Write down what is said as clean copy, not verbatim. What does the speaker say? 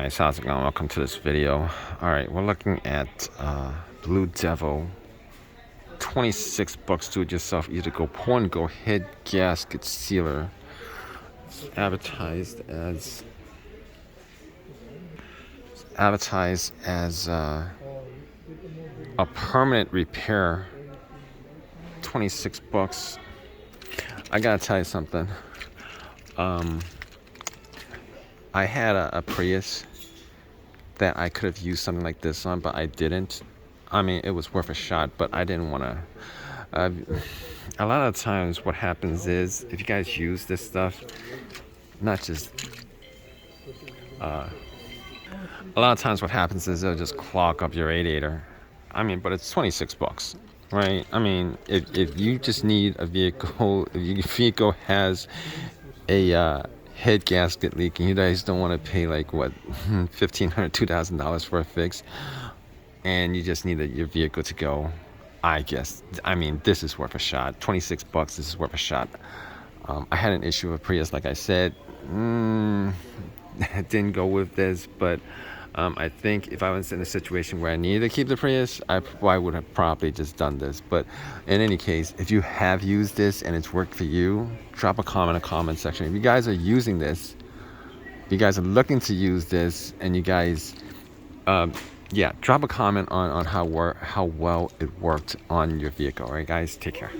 Guys, how's it going? Welcome to this video. Alright, we're looking at BlueDevil 26 bucks. Do it yourself, either go pour and go head gasket sealer. It's advertised as a permanent repair. 26 bucks. I gotta tell you something. I had a Prius that I could have used something like this on, but I didn't. I mean, it was worth a shot, but I didn't want to. A lot of times what happens is, if you guys use this stuff, not just... a lot of times what happens is it'll just clog up your radiator. I mean, but it's 26 bucks, right? I mean, if you just need a vehicle, if your vehicle has a head gasket leak and you guys don't want to pay like what, $1,500, $2,000 for a fix, and you just need your vehicle to go, I mean, this is worth a shot. 26 bucks, this is worth a shot. I had an issue with Prius, like I said. Didn't go with this, but I think if I was in a situation where I needed to keep the Prius, I would have probably just done this. But in any case, if you have used this and it's worked for you, drop a comment in the comment section. If you guys are using this, you guys are looking to use this, and you guys, yeah, drop a comment on how well it worked on your vehicle. All right, guys, take care.